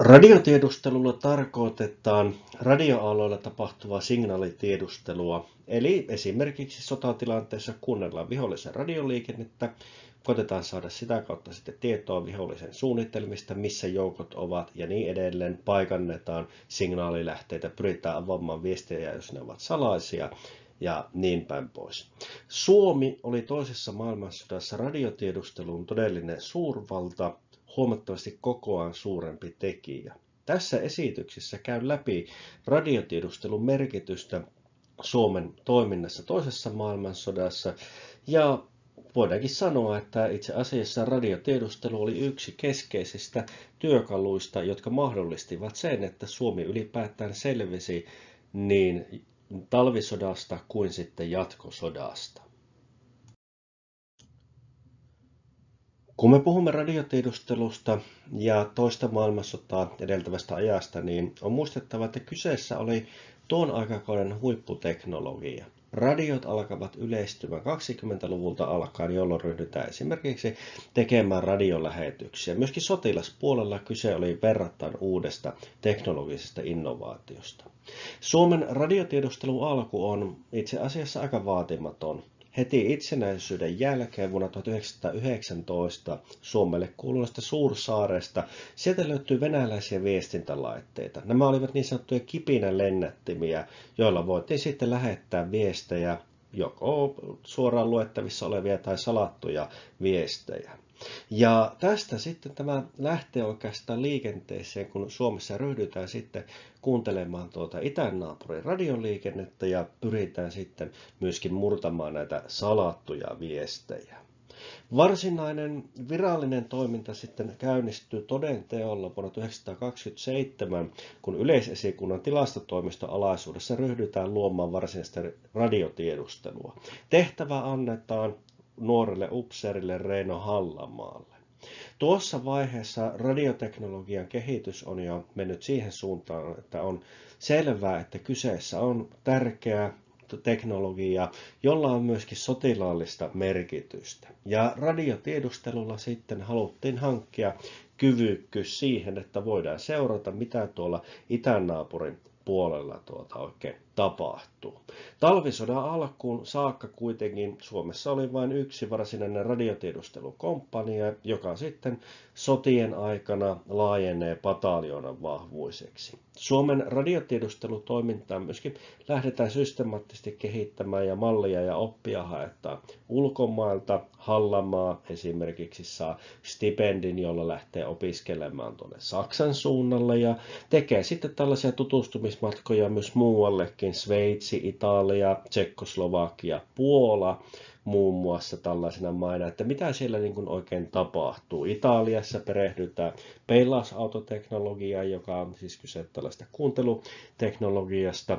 Radiotiedustelulla tarkoitetaan radioaalloilla tapahtuvaa signaalitiedustelua, eli esimerkiksi sotatilanteessa kuunnellaan vihollisen radioliikennettä, koitetaan saada sitä kautta sitten tietoa vihollisen suunnitelmista, missä joukot ovat ja niin edelleen, paikannetaan signaalilähteitä, pyritään avaamaan viestejä, jos ne ovat salaisia ja niin päin pois. Suomi oli toisessa maailmansodassa radiotiedustelun todellinen suurvalta, huomattavasti kokoaan suurempi tekijä. Tässä esityksessä käyn läpi radiotiedustelun merkitystä Suomen toiminnassa toisessa maailmansodassa ja voidaankin sanoa, että itse asiassa radiotiedustelu oli yksi keskeisistä työkaluista, jotka mahdollistivat sen, että Suomi ylipäätään selvisi niin talvisodasta kuin sitten jatkosodasta. Kun me puhumme radiotiedustelusta ja toista maailmansotaa edeltävästä ajasta, niin on muistettava, että kyseessä oli tuon aikakauden huipputeknologia. Radiot alkavat yleistymään 20-luvulta alkaen, jolloin ryhdytään esimerkiksi tekemään radiolähetyksiä. Myöskin sotilaspuolella kyse oli verrattain uudesta teknologisesta innovaatiosta. Suomen radiotiedustelun alku on itse asiassa aika vaatimaton. Heti itsenäisyyden jälkeen vuonna 1919 Suomelle kuuluvasta Suursaaresta sieltä löytyy venäläisiä viestintälaitteita. Nämä olivat niin sanottuja kipinälennättimiä, joilla voitiin sitten lähettää viestejä, joko suoraan luettavissa olevia tai salattuja viestejä. Ja tästä sitten tämä lähtee oikeastaan liikenteeseen, kun Suomessa ryhdytään sitten kuuntelemaan itänaapurin radioliikennettä ja pyritään sitten myöskin murtamaan näitä salattuja viestejä. Varsinainen virallinen toiminta sitten käynnistyy toden teolla vuonna 1927, kun yleisesikunnan tilastotoimiston alaisuudessa ryhdytään luomaan varsinaista radiotiedustelua. Tehtävä annetaan nuorelle upseerille Reino Hallamaalle. Tuossa vaiheessa radioteknologian kehitys on jo mennyt siihen suuntaan, että on selvää, että kyseessä on tärkeä teknologia, jolla on myöskin sotilaallista merkitystä. Ja radiotiedustelulla sitten haluttiin hankkia kyvykkyys siihen, että voidaan seurata, mitä tuolla itänaapurin puolella oikein tapahtuu. Talvisodan alkuun saakka kuitenkin Suomessa oli vain yksi varsinainen radiotiedustelukomppania, joka sitten sotien aikana laajenee pataljoonan vahvuiseksi. Suomen radiotiedustelutoimintaa myöskin lähdetään systemaattisesti kehittämään ja mallia ja oppia haetaan ulkomailta. Hallamaa esimerkiksi saa stipendin, jolla lähtee opiskelemaan tuonne Saksan suunnalle ja tekee sitten tällaisia tutustumismatkoja myös muuallekin. Sveitsi, Italia, Tsekkoslovakia, Puola muun muassa tällaisena maina, että mitä siellä niin kuin oikein tapahtuu. Italiassa perehdytään peilausautoteknologiaan, joka on siis kyse tällaista kuunteluteknologiasta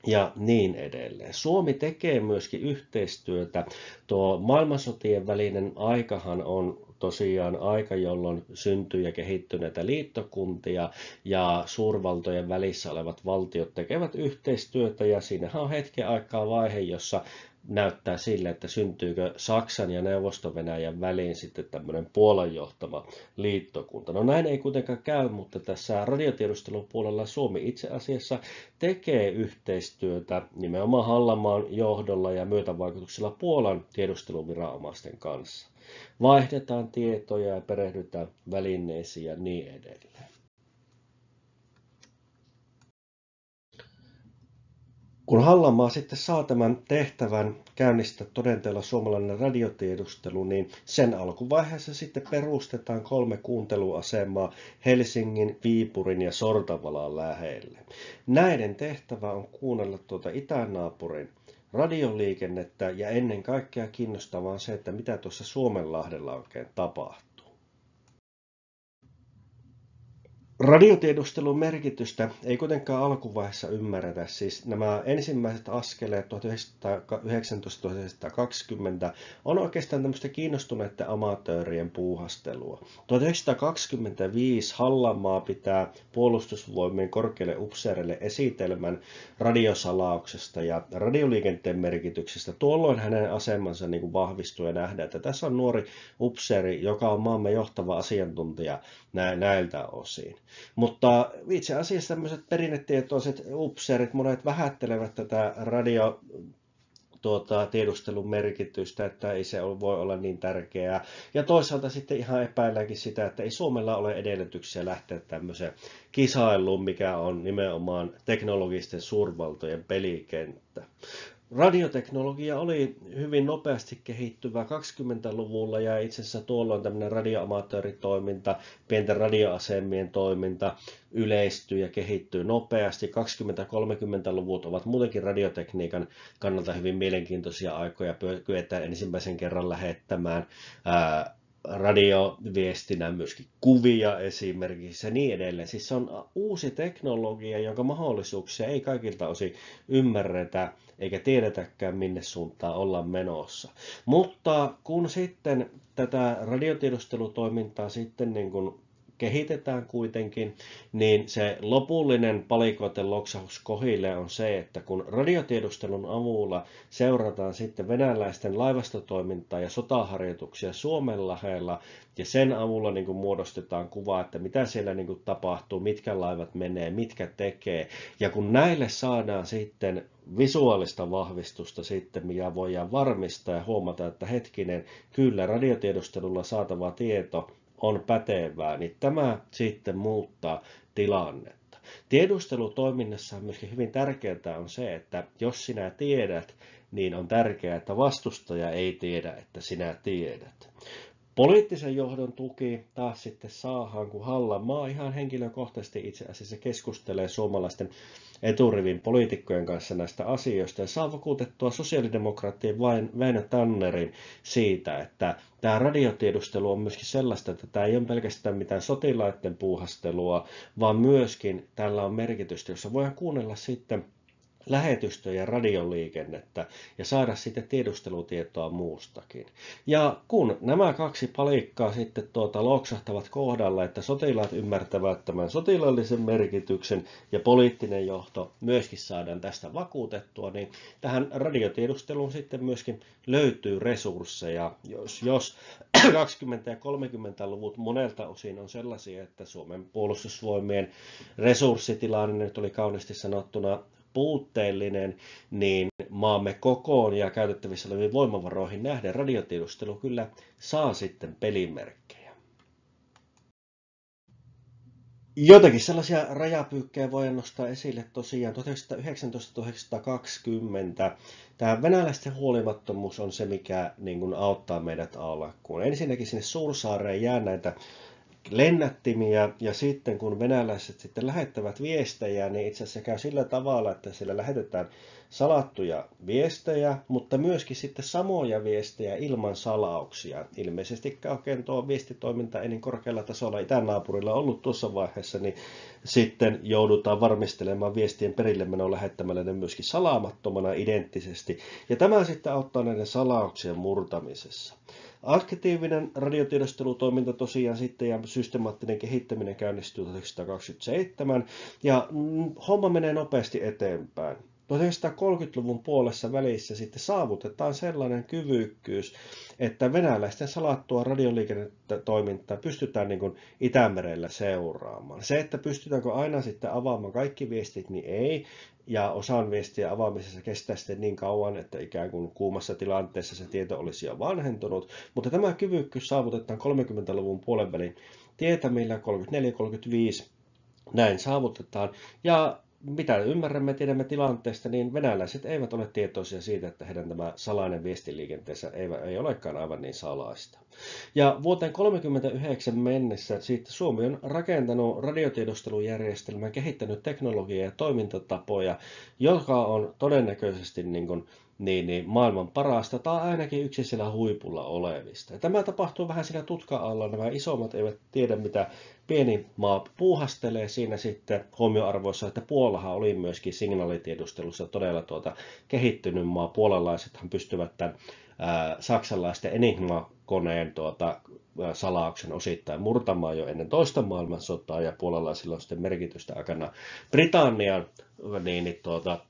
ja niin edelleen. Suomi tekee myöskin yhteistyötä. Tuo maailmansotien välinen aikahan on tosiaan aika, jolloin syntyy ja kehittyy näitä liittokuntia ja suurvaltojen välissä olevat valtiot tekevät yhteistyötä ja siinähän on hetken aikaa vaihe, jossa näyttää sille, että syntyykö Saksan ja Neuvosto-Venäjän väliin sitten tämmöinen Puolan johtama liittokunta. No näin ei kuitenkaan käy, mutta tässä radiotiedustelun puolella Suomi itse asiassa tekee yhteistyötä nimenomaan Hallamaan johdolla ja myötävaikutuksella Puolan tiedusteluviranomaisten kanssa. Vaihdetaan tietoja ja perehdytään välineisiin ja niin edelleen. Kun Hallamaa sitten saa tämän tehtävän käynnistää todenteella suomalainen radiotiedustelu, niin sen alkuvaiheessa sitten perustetaan 3 kuunteluasemaa Helsingin, Viipurin ja Sortavalan lähelle. Näiden tehtävä on kuunnella itänaapurin radioliikennettä ja ennen kaikkea kiinnostavaa on se, että mitä tuossa Suomenlahdella oikein tapahtuu. Radiotiedustelun merkitystä ei kuitenkaan alkuvaiheessa ymmärretä. Siis nämä ensimmäiset askeleet 1919-1920 on oikeastaan tämmöistä kiinnostuneiden amatöörien puuhastelua. 1925 Hallamaa pitää puolustusvoimien korkeille upseereille esitelmän radiosalauksesta ja radioliikenteen merkityksestä. Tuolloin hänen asemansa vahvistuu ja nähdään, että tässä on nuori upseeri, joka on maamme johtava asiantuntija näiltä osin. Mutta itse asiassa tämmöiset perinnetietoiset upseerit, monet vähättelevät tätä tiedustelun merkitystä, että ei se voi olla niin tärkeää. Ja toisaalta sitten ihan epäilläänkin sitä, että ei Suomella ole edellytyksiä lähteä tämmöiseen kisailuun, mikä on nimenomaan teknologisten suurvaltojen pelikenttä. Radioteknologia oli hyvin nopeasti kehittyvä 20-luvulla ja itse asiassa tuolloin tämmöinen radioamatööritoiminta, pienten radioasemien toiminta yleistyi ja kehittyi nopeasti. 20-30-luvut ovat muutenkin radiotekniikan kannalta hyvin mielenkiintoisia aikoja, kyetään ensimmäisen kerran lähettämään radioviestinä myöskin kuvia esimerkiksi ja niin edelleen. Siis se on uusi teknologia, jonka mahdollisuuksia ei kaikilta osin ymmärretä eikä tiedetäkään minne suuntaan ollaan menossa. Mutta kun sitten tätä radiotiedustelutoimintaa sitten niin kuin kehitetään kuitenkin, niin se lopullinen palikoiden loksahdus kohille on se, että kun radiotiedustelun avulla seurataan sitten venäläisten laivastotoimintaa ja sotaharjoituksia Suomenlahdella, ja sen avulla niin kuin muodostetaan kuva, että mitä siellä niin kuin tapahtuu, mitkä laivat menee, mitkä tekee, ja kun näille saadaan sitten visuaalista vahvistusta sitten, mikä voidaan varmistaa ja huomata, että hetkinen, kyllä radiotiedustelulla saatava tieto on pätevää, niin tämä sitten muuttaa tilannetta. Tiedustelutoiminnassa on myöskin hyvin tärkeää on se, että jos sinä tiedät, niin on tärkeää, että vastustaja ei tiedä, että sinä tiedät. Poliittisen johdon tuki taas sitten saadaan, kun Hallanmaa ihan henkilökohtaisesti itse asiassa keskustelee suomalaisten eturivin poliitikkojen kanssa näistä asioista ja saa vakuutettua sosiaalidemokraattien Väinö Tannerin siitä, että tämä radiotiedustelu on myöskin sellaista, että tämä ei ole pelkästään mitään sotilaiden puuhastelua, vaan myöskin tällä on merkitystä, jossa voidaan kuunnella sitten lähetystöä ja radioliikennettä ja saada sitten tiedustelutietoa muustakin. Ja kun nämä kaksi palikkaa sitten loksahtavat kohdalla, että sotilaat ymmärtävät tämän sotilaallisen merkityksen ja poliittinen johto myöskin saadaan tästä vakuutettua, niin tähän radiotiedusteluun sitten myöskin löytyy resursseja. Jos 20- ja 30-luvut monelta osin on sellaisia, että Suomen puolustusvoimien resurssitilanne nyt oli kauniisti sanottuna puutteellinen, niin maamme kokoon ja käytettävissä oleviin voimavaroihin nähden radiotiedustelu kyllä saa sitten pelimerkkejä. Jotakin sellaisia rajapyykkejä voidaan nostaa esille tosiaan 1919-1920. Tämä venäläisten huolimattomuus on se, mikä niin kuin auttaa meidät alkuun. Ensinnäkin sinne Suursaareen jää näitä lennättimiä ja sitten kun venäläiset sitten lähettävät viestejä, niin itse asiassa käy sillä tavalla, että siellä lähetetään salattuja viestejä, mutta myöskin sitten samoja viestejä ilman salauksia. Ilmeisesti oikein tuo viestitoiminta ei niin korkealla tasolla itänaapurilla ollut tuossa vaiheessa, niin sitten joudutaan varmistelemaan viestien perillemenon lähettämällä ne myöskin salaamattomana identtisesti. Ja tämä sitten auttaa näiden salauksien murtamisessa. Aktiivinen radiotiedustelutoiminta tosiaan sitten ja systemaattinen kehittäminen käynnistyy 1927 ja homma menee nopeasti eteenpäin. 1930-luvun puolessa välissä sitten saavutetaan sellainen kyvykkyys, että venäläisten salattua radioliikennetoimintaa pystytään niin kuin Itämerellä seuraamaan. Se, että pystytäänkö aina sitten avaamaan kaikki viestit, niin ei. Ja osan viestien avaamisessa kestää sitten niin kauan, että ikään kuin kuumassa tilanteessa se tieto olisi jo vanhentunut. Mutta tämä kyvykkyys saavutetaan 30-luvun puolenvälin tietämillä 34-35. Näin saavutetaan. Ja mitä ymmärrämme, tiedämme tilanteesta, niin venäläiset eivät ole tietoisia siitä, että heidän tämä salainen viestiliikenteensä ei olekaan aivan niin salaista. Ja vuoteen 1939 mennessä siitä Suomi on rakentanut radiotiedustelujärjestelmää, kehittänyt teknologiaa ja toimintatapoja, joka on todennäköisesti maailman parasta tai ainakin yksi siellä huipulla olevista. Ja tämä tapahtuu vähän siinä tutka-alla. Nämä isommat eivät tiedä, mitä pieni maa puuhastelee siinä sitten huomioarvoissa, että Puolahan oli myöskin signaalitiedustelussa todella kehittynyt maa. Puolalaisethan pystyvät tämän saksalaisten Enigma-koneen salauksen osittain murtamaan jo ennen toista maailmansotaa, ja puolalaisilla on sitten merkitystä aikana Britannian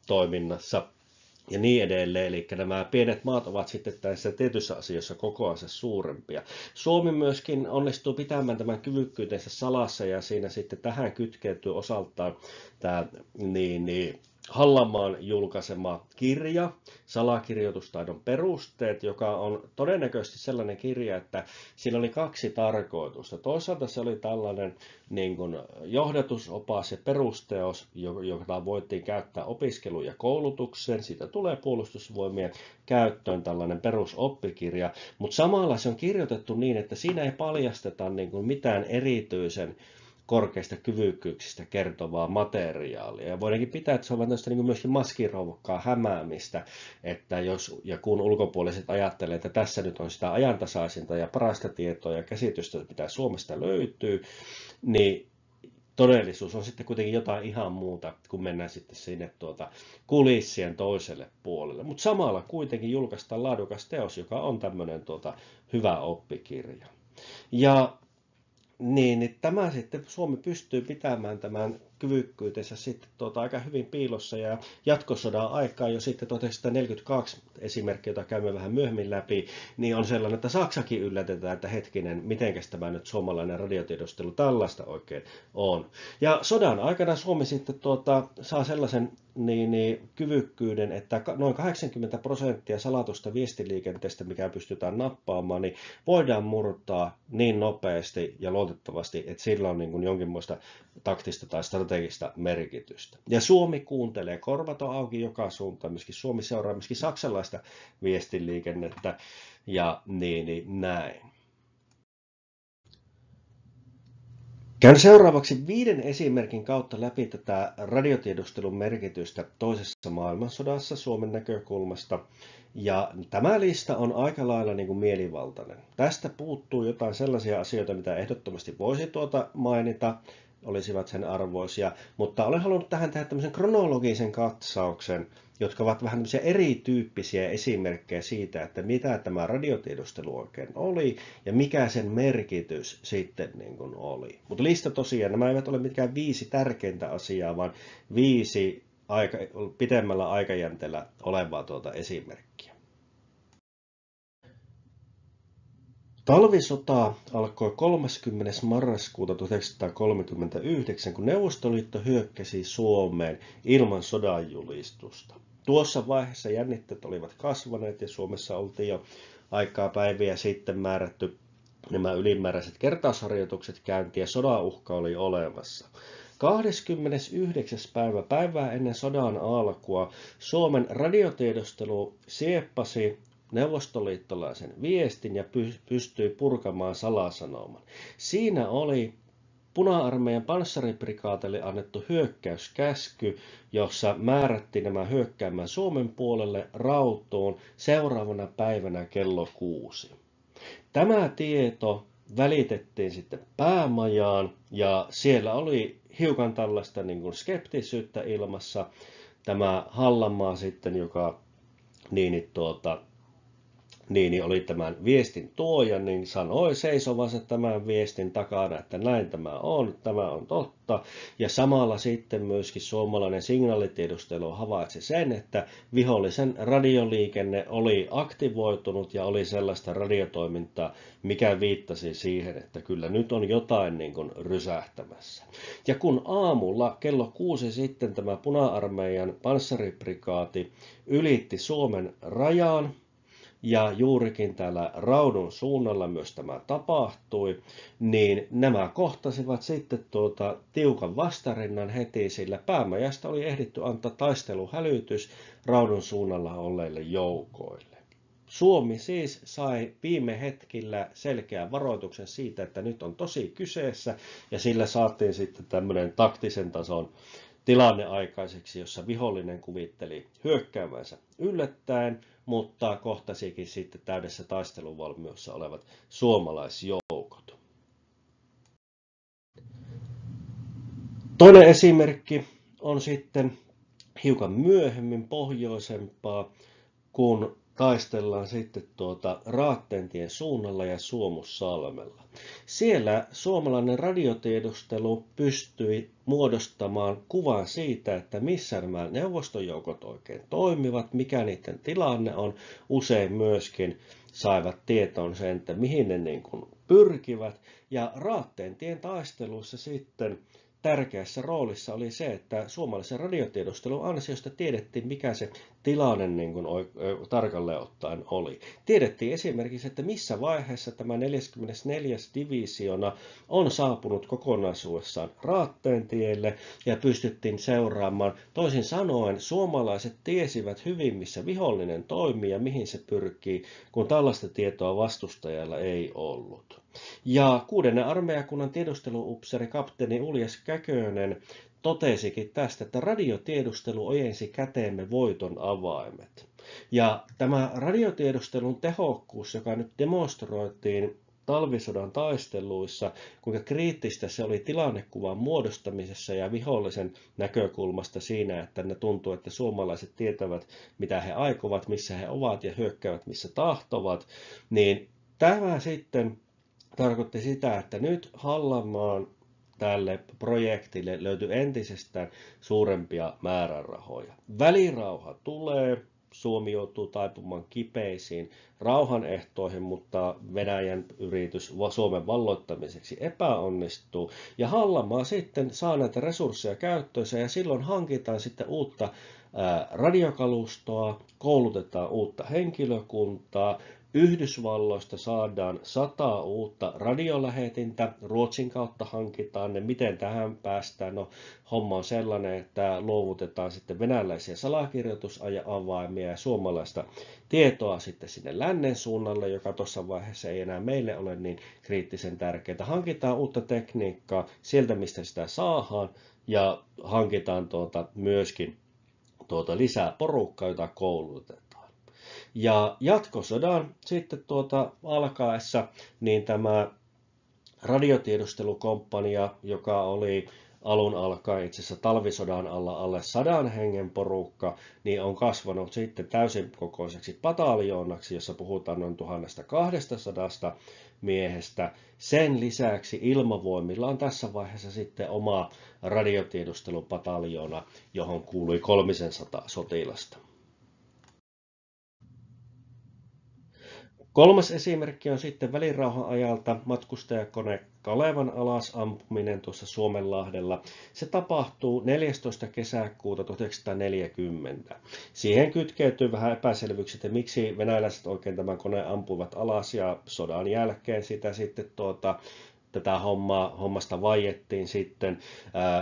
toiminnassa. ja niin edelleen. Eli nämä pienet maat ovat sitten tässä tietyissä asioissa kokoansa suurempia. Suomi myöskin onnistuu pitämään tämän kyvykkyytensä salassa ja siinä sitten tähän kytkeytyy osaltaan tämä Hallamaan julkaisema kirja, salakirjoitustaidon perusteet, joka on todennäköisesti sellainen kirja, että siinä oli kaksi tarkoitusta. Toisaalta se oli tällainen niin kuin johdatusopas ja perusteos, jota voitiin käyttää opiskeluun ja koulutukseen. Siitä tulee puolustusvoimien käyttöön tällainen perusoppikirja, mutta samalla se on kirjoitettu niin, että siinä ei paljasteta niin kuin mitään erityisen korkeista kyvykkyyksistä kertovaa materiaalia. Ja voidaankin pitää, että se on niin myöskin maskirouvokkaa hämäämistä, että jos ja kun ulkopuoliset ajattelee, että tässä nyt on sitä ajantasaisinta ja parasta tietoa ja käsitystä, mitä Suomesta löytyy, niin todellisuus on sitten kuitenkin jotain ihan muuta, kun mennään sitten sinne kulissien toiselle puolelle. Mutta samalla kuitenkin julkaistaan laadukas teos, joka on tämmöinen hyvä oppikirja. Ja niin tämä sitten Suomi pystyy pitämään tämän kyvykkyytensä sitten aika hyvin piilossa ja jatkosodan aikaan jo sitten 1942 esimerkki, jota käymme vähän myöhemmin läpi, niin on sellainen, että Saksakin yllätetään, että hetkinen, mitenkäs tämä nyt suomalainen radiotiedustelu tällaista oikein on. Ja sodan aikana Suomi sitten saa sellaisen kyvykkyyden, että noin 80% salatusta viestiliikenteestä, mikä pystytään nappaamaan, niin voidaan murtaa niin nopeasti ja luotettavasti, että sillä on niin kuin jonkinlaista taktista tai strategista merkitystä. Ja Suomi kuuntelee, korvat on auki joka suuntaan, myöskin Suomi seuraa myöskin saksalaista viestiliikennettä ja näin. Käyn seuraavaksi 5 esimerkin kautta läpi tätä radiotiedustelun merkitystä toisessa maailmansodassa Suomen näkökulmasta. Ja tämä lista on aika lailla niin kuin mielivaltainen. Tästä puuttuu jotain sellaisia asioita, mitä ehdottomasti voisi mainita, olisivat sen arvoisia, mutta olen halunnut tähän tehdä tämmöisen kronologisen katsauksen, jotka ovat vähän tämmöisiä erityyppisiä esimerkkejä siitä, että mitä tämä radiotiedustelu oikein oli ja mikä sen merkitys sitten niin kuin oli. Mutta lista tosiaan, nämä eivät ole mitkään 5 tärkeintä asiaa, vaan 5 pitemmällä aikajänteellä olevaa esimerkkiä. Talvisota alkoi 30. marraskuuta 1939, kun Neuvostoliitto hyökkäsi Suomeen ilman sodanjulistusta. Tuossa vaiheessa jännitteet olivat kasvaneet ja Suomessa oltiin jo aikaa päiviä sitten määrätty nämä ylimääräiset kertausharjoitukset käyntiin ja sodan uhka oli olemassa. 29. päivää ennen sodan alkua Suomen radiotiedustelu sieppasi neuvostoliittolaisen viestin ja pystyi purkamaan salasanoman. Siinä oli Puna-armeijan panssariprikaatille annettu hyökkäyskäsky, jossa määrättiin nämä hyökkäämään Suomen puolelle Rautuun seuraavana päivänä kello 6. Tämä tieto välitettiin sitten päämajaan ja siellä oli hiukan tällaista niin kuin skeptisyyttä ilmassa. Tämä Hallamaa sitten, joka oli tämän viestin tuoja, niin sanoi seisovansa tämän viestin takana, että näin tämä on totta. Ja samalla sitten myöskin suomalainen signaalitiedustelu havaitsi sen, että vihollisen radioliikenne oli aktivoitunut ja oli sellaista radiotoimintaa, mikä viittasi siihen, että kyllä nyt on jotain niin kuin rysähtämässä. Ja kun aamulla kello 6 sitten tämä Puna-armeijan panssariprikaati ylitti Suomen rajaan, ja juurikin täällä Raudun suunnalla myös tämä tapahtui, niin nämä kohtasivat sitten tiukan vastarinnan heti, sillä päämajasta oli ehditty antaa taisteluhälytys Raudun suunnalla olleille joukoille. Suomi siis sai viime hetkillä selkeän varoituksen siitä, että nyt on tosi kyseessä, ja sillä saatiin sitten tämmöinen taktisen tason tilanne aikaiseksi, jossa vihollinen kuvitteli hyökkäävänsä yllättäen, mutta kohtasikin sitten täydessä taisteluvalmiudessa olevat suomalaisjoukot. Toinen esimerkki on sitten hiukan myöhemmin pohjoisempaa, kun taistellaan sitten Raattentien suunnalla ja Suomussalmella. Siellä suomalainen radiotiedustelu pystyi muodostamaan kuvan siitä, että missä nämä neuvostojoukot oikein toimivat, mikä niiden tilanne on. Usein myöskin saivat tietoon sen, että mihin ne niin kuin pyrkivät. Ja Raattentien taisteluissa sitten tärkeässä roolissa oli se, että suomalaisen radiotiedustelun ansiosta tiedettiin, mikä se tilanne niin kuin tarkalleen ottaen oli. Tiedettiin esimerkiksi, että missä vaiheessa tämä 44. divisiona on saapunut kokonaisuudessaan Raattentielle ja pystyttiin seuraamaan. Toisin sanoen suomalaiset tiesivät hyvin, missä vihollinen toimii ja mihin se pyrkii, kun tällaista tietoa vastustajalla ei ollut. Ja 6. armeijakunnan tiedusteluupseeri kapteeni Uljas Käkönen totesikin tästä, että radiotiedustelu ojensi käteemme voiton avaimet. Ja tämä radiotiedustelun tehokkuus, joka nyt demonstroitiin talvisodan taisteluissa, kuinka kriittistä se oli tilannekuvan muodostamisessa ja vihollisen näkökulmasta siinä, että ne tuntuu, että suomalaiset tietävät, mitä he aikovat, missä he ovat ja hyökkäävät, missä tahtovat, niin tämä sitten tarkoitti sitä, että nyt Hallanmaan tälle projektille löytyi entisestään suurempia määrärahoja. Välirauha tulee, Suomi joutuu taipumaan kipeisiin rauhanehtoihin, mutta Venäjän yritys Suomen valloittamiseksi epäonnistuu. Ja Hallanmaa sitten saa näitä resursseja käyttöönsä ja silloin hankitaan sitten uutta radiokalustoa, koulutetaan uutta henkilökuntaa. Yhdysvalloista saadaan 100 uutta radiolähetintä, Ruotsin kautta hankitaan ne. Miten tähän päästään? No, homma on sellainen, että luovutetaan sitten venäläisiä salakirjoitusavaimia ja suomalaista tietoa sitten sinne lännen suunnalle, joka tuossa vaiheessa ei enää meille ole niin kriittisen tärkeää. Hankitaan uutta tekniikkaa sieltä, mistä sitä saadaan, ja hankitaan myöskin lisää porukkaa, jota koulutetaan. Ja jatkosodan sitten alkaessa, niin tämä radiotiedustelukomppania, joka oli alun alkaen itse asiassa talvisodan alle 100 hengen porukka, niin on kasvanut sitten täysin kokoiseksi pataljoonaksi, jossa puhutaan noin 1200 miehestä. Sen lisäksi ilmavoimilla on tässä vaiheessa sitten oma radiotiedustelupataljoona, johon kuului 300 sotilasta. Kolmas esimerkki on sitten välirauhan ajalta matkustajakone Kalevan alas ampuminen tuossa Suomenlahdella. Se tapahtuu 14. kesäkuuta 1940. Siihen kytkeytyy vähän epäselvyyksiä, että miksi venäläiset oikein tämän koneen ampuivat alas, ja sodan jälkeen sitä sitten tätä hommasta vaiettiin sitten.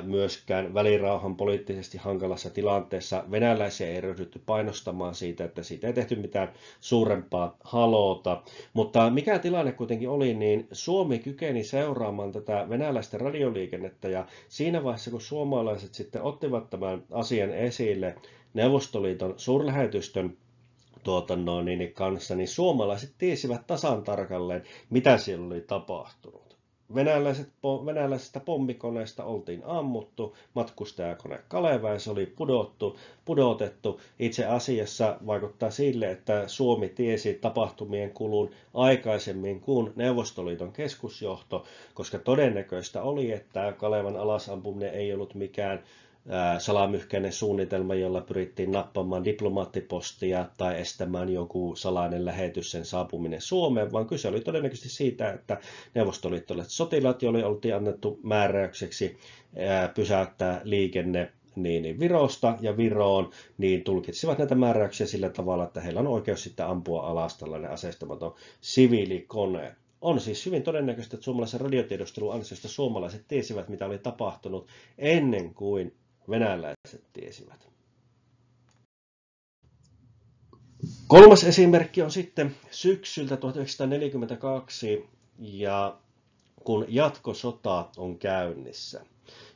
Myöskään välirauhan poliittisesti hankalassa tilanteessa venäläisiä ei ryhdytty painostamaan siitä, että siitä ei tehty mitään suurempaa haloota. Mutta mikä tilanne kuitenkin oli, niin Suomi kykeni seuraamaan tätä venäläistä radioliikennettä, ja siinä vaiheessa, kun suomalaiset sitten ottivat tämän asian esille Neuvostoliiton suurlähetystön kanssa, niin suomalaiset tiesivät tasan tarkalleen, mitä siellä oli tapahtunut. Venäläisestä pommikoneesta oltiin ammuttu, matkustajakone Kaleva, ja se oli pudotettu. Itse asiassa vaikuttaa sille, että Suomi tiesi tapahtumien kulun aikaisemmin kuin Neuvostoliiton keskusjohto, koska todennäköistä oli, että Kalevan alasampuminen ei ollut mikään salamyhkäinen suunnitelma, jolla pyrittiin nappamaan diplomaattipostia tai estämään joku salainen lähetys sen saapuminen Suomeen, vaan kyse oli todennäköisesti siitä, että neuvostoliittolaiset sotilaat, joille oltiin annettu määräykseksi pysäyttää liikenne Virosta ja Viroon, niin tulkitsivat näitä määräyksiä sillä tavalla, että heillä on oikeus sitten ampua alas tällainen aseistamaton siviilikone. On siis hyvin todennäköistä, että suomalaisen radiotiedustelun ansiosta suomalaiset tiesivät, mitä oli tapahtunut ennen kuin venäläiset tiesivät. Kolmas esimerkki on sitten syksyltä 1942, ja kun jatkosota on käynnissä.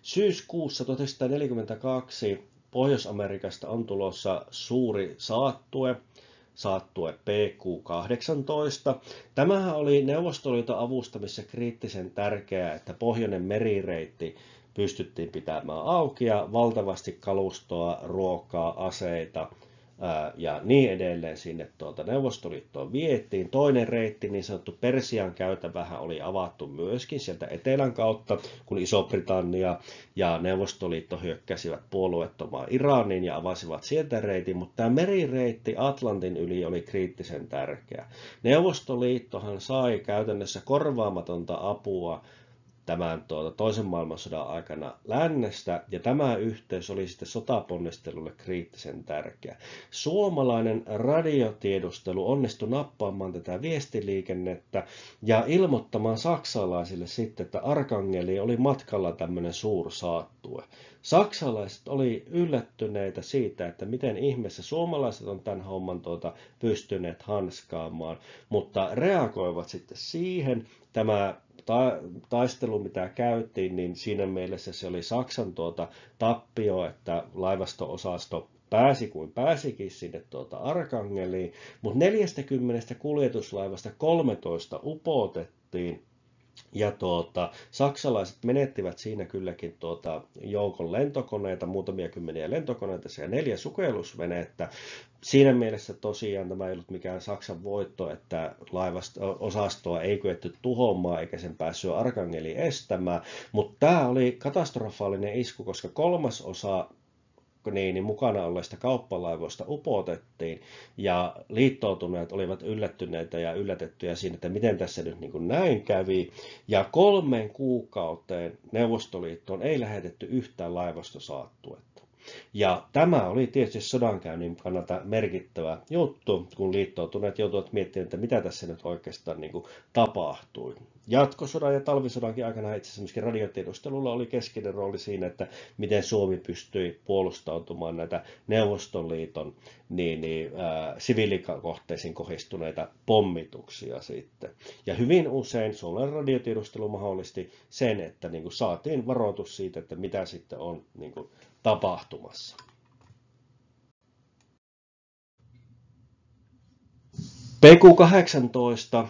Syyskuussa 1942 Pohjois-Amerikasta on tulossa suuri saattue PQ-18. Tämähän oli Neuvostoliiton avustamisessa kriittisen tärkeää, että pohjoinen merireitti pystyttiin pitämään auki ja valtavasti kalustoa, ruokaa, aseita ja niin edelleen sinne Neuvostoliittoon vietiin. Toinen reitti, niin sanottu Persian käytävähän, oli avattu myöskin sieltä etelän kautta, kun Iso-Britannia ja Neuvostoliitto hyökkäsivät puolueettomaan Iraniin ja avasivat sieltä reitin, mutta tämä merireitti Atlantin yli oli kriittisen tärkeä. Neuvostoliittohan sai käytännössä korvaamatonta apua tämän toisen maailmansodan aikana lännestä, ja tämä yhteys oli sitten sotaponnistelulle kriittisen tärkeä. Suomalainen radiotiedustelu onnistui nappaamaan tätä viestiliikennettä ja ilmoittamaan saksalaisille sitten, että Arkangeli oli matkalla tämmöinen suursaattue. Saksalaiset oli yllättyneitä siitä, että miten ihmeessä suomalaiset on tämän homman pystyneet hanskaamaan, mutta reagoivat sitten siihen. Tämä taistelu, mitä käytiin, niin siinä mielessä se oli Saksan tappio, että laivasto-osasto pääsi kuin pääsikin sinne Arkangeliin, mutta 40 kuljetuslaivasta 13 upotettiin. Ja saksalaiset menettivät siinä kylläkin joukon lentokoneita, muutamia kymmeniä lentokoneita ja 4 sukellusvenettä. Siinä mielessä tosiaan tämä ei ollut mikään Saksan voitto, että laivasto-osastoa ei kyetty tuhoamaan eikä sen päässyt Arkangeli estämään, mutta tämä oli katastrofaalinen isku, koska 1/3 niin mukana olleista kauppalaivoista upotettiin, ja liittoutuneet olivat yllättyneitä ja yllätettyjä siinä, että miten tässä nyt niin kuin näin kävi, ja 3 kuukauteen Neuvostoliittoon ei lähetetty yhtään laivastosaattuetta. Ja tämä oli tietysti sodankäynnin kannalta merkittävä juttu, kun liittoutuneet joutuivat miettimään, että mitä tässä nyt oikeastaan niin kuin tapahtui. Jatkosodan ja talvisodankin aikana itse asiassa myöskin radiotiedustelulla oli keskeinen rooli siinä, että miten Suomi pystyi puolustautumaan näitä Neuvostoliiton siviilikohteisiin kohdistuneita pommituksia sitten. Ja hyvin usein suomalainen radiotiedustelu mahdollisti sen, että niin kuin saatiin varoitus siitä, että mitä sitten on niin kuin tapahtumassa. PQ-18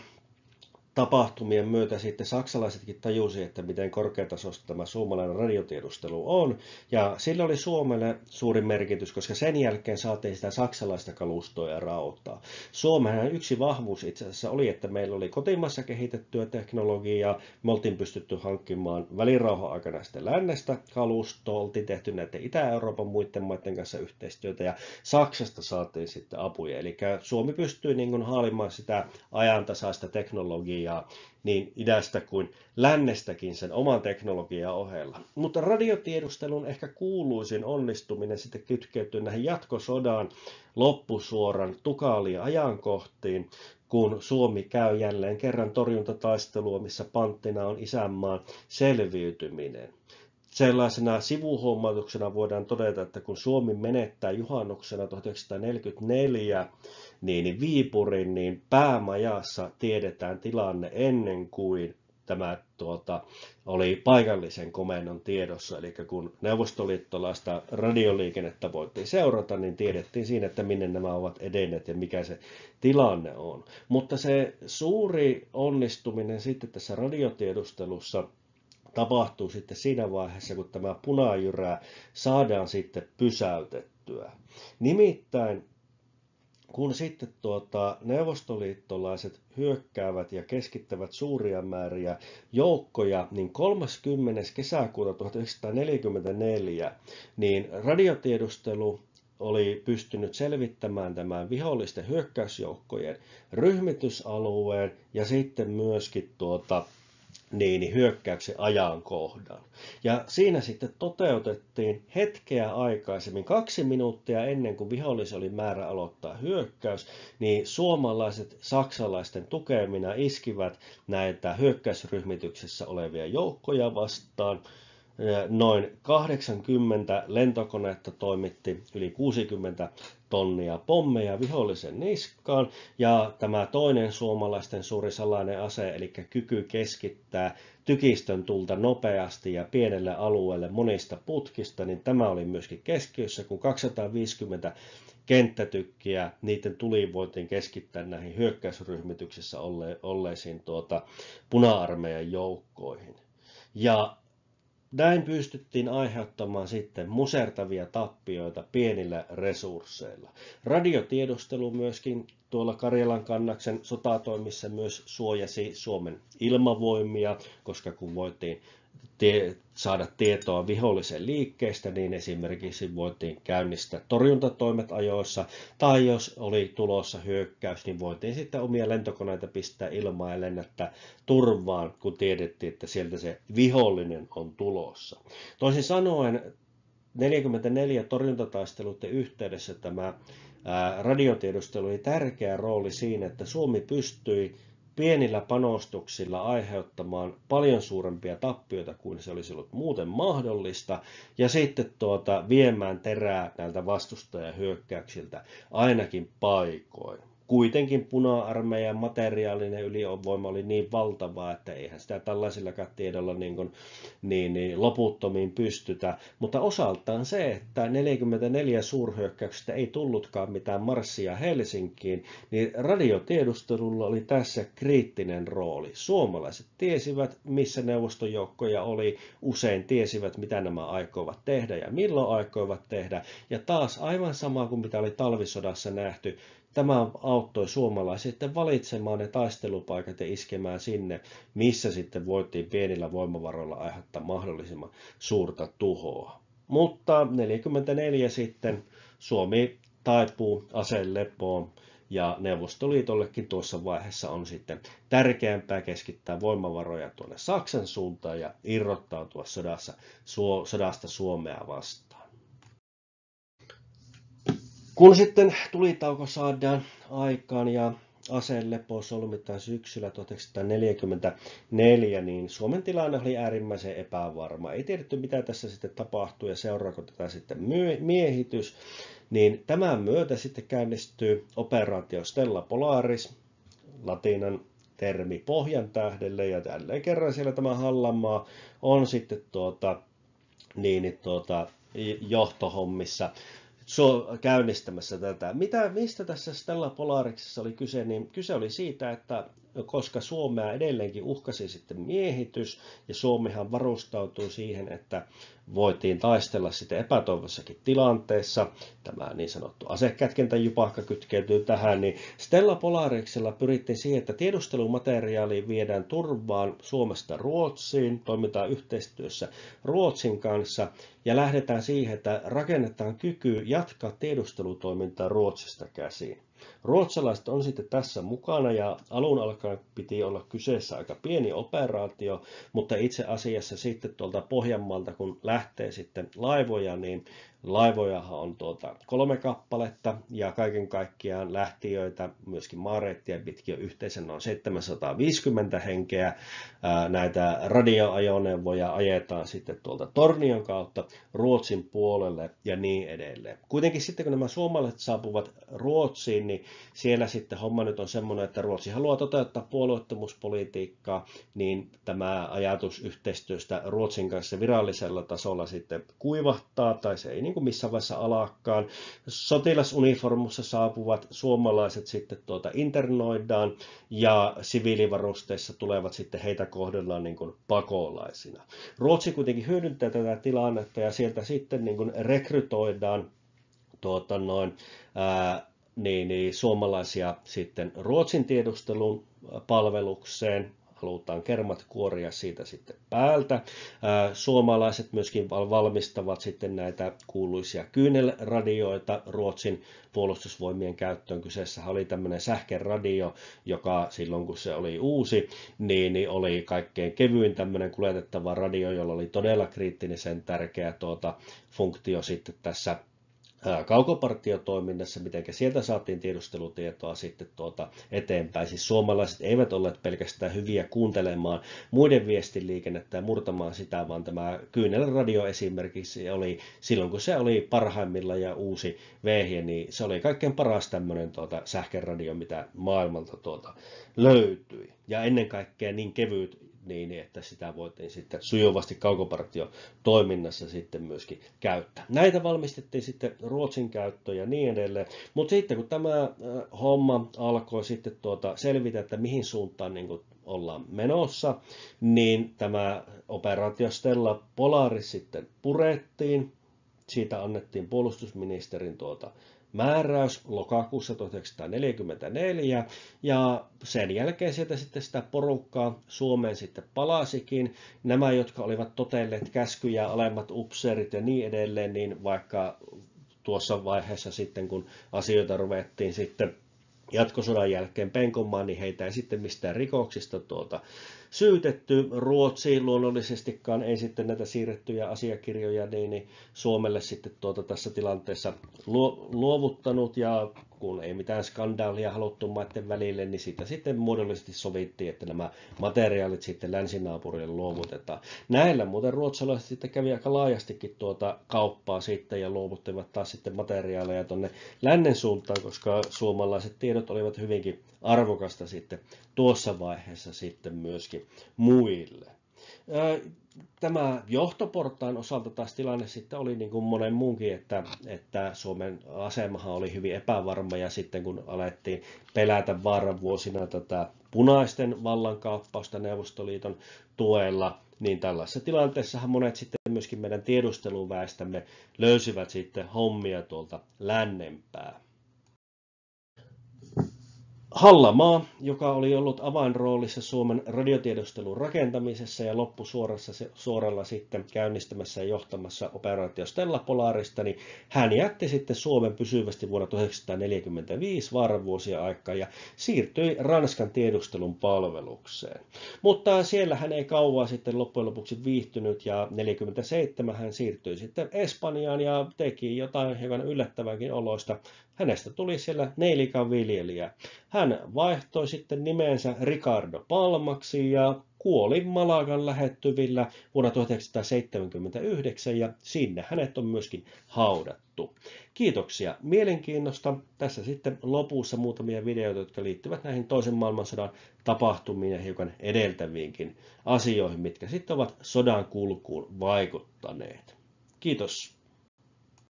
tapahtumien myötä sitten saksalaisetkin tajusivat, että miten korkeatasoista tämä suomalainen radiotiedustelu on, ja sillä oli Suomelle suuri merkitys, koska sen jälkeen saatiin sitä saksalaista kalustoa ja rautaa. Suomen yksi vahvuus itse asiassa oli, että meillä oli kotimaassa kehitettyä teknologiaa, me oltiin pystytty hankkimaan välirauhan aikana sitten lännestä kalustoa, oltiin tehty näiden Itä-Euroopan muiden maiden kanssa yhteistyötä, ja Saksasta saatiin sitten apuja, eli Suomi pystyi niin kuin haalimaan sitä ajantasaista teknologiaa niin idästä kuin lännestäkin sen oman teknologian ohella. Mutta radiotiedustelun ehkä kuuluisin onnistuminen sitten kytkeytyy näihin jatkosodan loppusuoran tukaaliin ajankohtiin, kun Suomi käy jälleen kerran torjuntataistelua, missä panttina on isänmaan selviytyminen. Sellaisena sivuhuomautuksena voidaan todeta, että kun Suomi menettää juhannuksena 1944 niin Viipurin, niin päämajassa tiedetään tilanne ennen kuin tämä oli paikallisen komennon tiedossa. Eli kun neuvostoliittolaista radioliikennettä voitiin seurata, niin tiedettiin siinä, että minne nämä ovat edenneet ja mikä se tilanne on. Mutta se suuri onnistuminen sitten tässä radiotiedustelussa tapahtuu sitten siinä vaiheessa, kun tämä punajyrä saadaan sitten pysäytettyä. Nimittäin kun sitten neuvostoliittolaiset hyökkäävät ja keskittävät suuria määriä joukkoja, niin 30. kesäkuuta 1944 niin radiotiedustelu oli pystynyt selvittämään tämän vihollisten hyökkäysjoukkojen ryhmitysalueen ja sitten myöskin hyökkäyksen ajankohdan. Ja siinä sitten toteutettiin hetkeä aikaisemmin, 2 minuuttia ennen kuin vihollisen oli määrä aloittaa hyökkäys, niin suomalaiset saksalaisten tukemina iskivät näitä hyökkäysryhmityksessä olevia joukkoja vastaan. Noin 80 lentokonetta toimitti yli 60 tonnia pommeja vihollisen niskaan, ja tämä toinen suomalaisten suuri salainen ase, eli kyky keskittää tykistön tulta nopeasti ja pienelle alueelle monista putkista, niin tämä oli myöskin keskiössä, kun 250 kenttätykkiä, niiden tuli voitiin keskittää näihin hyökkäysryhmityksessä olleisiin puna-armeijan joukkoihin. Ja näin pystyttiin aiheuttamaan sitten musertavia tappioita pienillä resursseilla. Radiotiedustelu myöskin tuolla Karjalan kannaksen sotatoimissa myös suojasi Suomen ilmavoimia, koska kun voitiin saada tietoa vihollisen liikkeestä, niin esimerkiksi voitiin käynnistää torjuntatoimet ajoissa, tai jos oli tulossa hyökkäys, niin voitiin sitten omia lentokoneita pistää ilmaan ja lennättää turvaan, kun tiedettiin, että sieltä se vihollinen on tulossa. Toisin sanoen 44 torjuntataisteluiden yhteydessä tämä radiotiedustelu oli tärkeä rooli siinä, että Suomi pystyi pienillä panostuksilla aiheuttamaan paljon suurempia tappioita kuin se olisi ollut muuten mahdollista, ja sitten viemään terää näiltä vastustajahyökkäyksiltä ainakin paikoin. Kuitenkin puna-armeijan materiaalinen ylivoima oli niin valtavaa, että eihän sitä tällaisillakaan tiedolla niin loputtomiin pystytä. Mutta osaltaan se, että 44 suurhyökkäyksestä ei tullutkaan mitään marssia Helsinkiin, niin radiotiedustelulla oli tässä kriittinen rooli. Suomalaiset tiesivät, missä neuvostojoukkoja oli, usein tiesivät, mitä nämä aikoivat tehdä ja milloin aikoivat tehdä. Ja taas aivan sama kuin mitä oli talvisodassa nähty, tämä auttoi suomalaisia sitten valitsemaan ne taistelupaikat ja iskemään sinne, missä sitten voitiin pienillä voimavaroilla aiheuttaa mahdollisimman suurta tuhoa. Mutta 44 sitten Suomi taipuu aselepoon ja Neuvostoliitollekin tuossa vaiheessa on sitten tärkeämpää keskittää voimavaroja tuonne Saksan suuntaan ja irrottautua sodasta Suomea vastaan. Kun sitten tulitauko saadaan aikaan ja aselepo solmitaan syksyllä 1944, niin Suomen tilanne oli äärimmäisen epävarma. Ei tiedetty, mitä tässä sitten tapahtuu ja seuraako tätä sitten miehitys. Niin tämän myötä sitten käynnistyy operaatio Stella Polaris, latinan termi Pohjan tähdelle, ja jälleen kerran siellä tämä Hallanmaa on sitten johtohommissa käynnistämässä tätä. Mistä tässä Stella Polariksessa oli kyse? Niin kyse oli siitä, että koska Suomea edelleenkin uhkasi sitten miehitys, ja Suomihan varustautui siihen, että voitiin taistella sitten epätoivossakin tilanteessa, tämä niin sanottu asekätkentäjupakka kytkeytyy tähän, niin Stella Polariksella pyrittiin siihen, että tiedustelumateriaali viedään turvaan Suomesta Ruotsiin, toimitaan yhteistyössä Ruotsin kanssa, ja lähdetään siihen, että rakennetaan kyky jatkaa tiedustelutoimintaa Ruotsista käsin. Ruotsalaiset on sitten tässä mukana, ja alun alkaen piti olla kyseessä aika pieni operaatio, mutta itse asiassa sitten tuolta Pohjanmaalta, kun lähtee sitten laivoja, niin laivojahan on 3 kappaletta, ja kaiken kaikkiaan lähtiöitä, myöskin maareittiä pitkin on yhteensä noin 750 henkeä. Näitä radioajoneuvoja ajetaan sitten tuolta Tornion kautta Ruotsin puolelle ja niin edelleen. Kuitenkin sitten kun nämä suomalaiset saapuvat Ruotsiin, niin siellä sitten homma nyt on semmoinen, että Ruotsi haluaa toteuttaa puolueettomuuspolitiikkaa, niin tämä ajatus yhteistyöstä Ruotsin kanssa virallisella tasolla sitten kuivahtaa, tai se ei niin kuin missään vaiheessa alaakaan. Sotilasuniformussa saapuvat suomalaiset sitten internoidaan, ja siviilivarusteissa tulevat sitten heitä kohdellaan niin kuin pakolaisina. Ruotsi kuitenkin hyödyntää tätä tilannetta, ja sieltä sitten niin kuin rekrytoidaan suomalaisia sitten Ruotsin tiedustelun palvelukseen. Halutaan kermat kuoria siitä sitten päältä. Suomalaiset myöskin valmistavat sitten näitä kuuluisia kyynelradioita Ruotsin puolustusvoimien käyttöön. Kyseessä oli tämmöinen sähköradio, joka silloin kun se oli uusi, niin oli kaikkein kevyin tämmöinen kuljetettava radio, jolla oli todella kriittisen tärkeä funktio sitten tässä kaukopartiotoiminnassa, miten sieltä saatiin tiedustelutietoa sitten eteenpäin. Siis suomalaiset eivät olleet pelkästään hyviä kuuntelemaan muiden viestiliikennettä ja murtamaan sitä, vaan tämä kyynelradio esimerkiksi oli silloin, kun se oli parhaimmilla ja uusi vehje, niin se oli kaikkein paras tämmöinen sähköradio, mitä maailmalta löytyi. Ja ennen kaikkea niin kevyt, niin että sitä voitiin sitten sujuvasti kaukopartiotoiminnassa sitten myöskin käyttää. Näitä valmistettiin sitten Ruotsin käyttöön ja niin edelleen, mutta sitten kun tämä homma alkoi sitten selvitä, että mihin suuntaan niin ollaan menossa, niin tämä operaatio Stella Polaris sitten purettiin. Siitä annettiin puolustusministerin määräys lokakuussa 1944, ja sen jälkeen sieltä sitten sitä porukkaa Suomeen sitten palasikin. Nämä, jotka olivat totelleet käskyjä, alemmat upseerit ja niin edelleen, niin vaikka tuossa vaiheessa sitten, kun asioita ruvettiin sitten jatkosodan jälkeen penkomaan, niin heitä ei sitten mistään rikoksista syytetty. Ruotsi luonnollisestikaan ei sitten näitä siirrettyjä asiakirjoja niin Suomelle sitten tässä tilanteessa luovuttanut, ja kun ei mitään skandaalia haluttu maiden välille, niin siitä sitten muodollisesti sovittiin, että nämä materiaalit sitten länsinaapurille luovutetaan. Näillä muuten ruotsalaiset sitten kävi aika laajastikin kauppaa sitten ja luovuttivat taas sitten materiaaleja tuonne lännen suuntaan, koska suomalaiset tiedot olivat hyvinkin arvokasta sitten tuossa vaiheessa sitten myöskin muille. Tämä johtoportaan osalta taas tilanne sitten oli niin kuin monen muunkin, että Suomen asemahan oli hyvin epävarma, ja sitten kun alettiin pelätä vaaran vuosina tätä punaisten vallankaappausta Neuvostoliiton tuella, niin tällaisessa tilanteessahan monet sitten myöskin meidän tiedusteluväestämme löysivät sitten hommia tuolta lännempää. Hallamaa, joka oli ollut avainroolissa Suomen radiotiedustelun rakentamisessa ja loppusuoralla sitten käynnistämässä ja johtamassa operaatio Stella Polarista, niin hän jätti sitten Suomen pysyvästi vuonna 1945 vaaranvuosien aikaan ja siirtyi Ranskan tiedustelun palvelukseen. Mutta siellä hän ei kauaa sitten loppujen lopuksi viihtynyt, ja 1947 hän siirtyi sitten Espanjaan ja teki jotain hieman yllättävänkin oloista. Hänestä tuli siellä neilikanviljelijä. Hän vaihtoi sitten nimensä Ricardo Palmaksi ja kuoli Malagan lähettyvillä vuonna 1979, ja sinne hänet on myöskin haudattu. Kiitoksia mielenkiinnosta. Tässä sitten lopussa muutamia videoita, jotka liittyvät näihin toisen maailmansodan tapahtumiin ja hiukan edeltäviinkin asioihin, mitkä sitten ovat sodan kulkuun vaikuttaneet. Kiitos.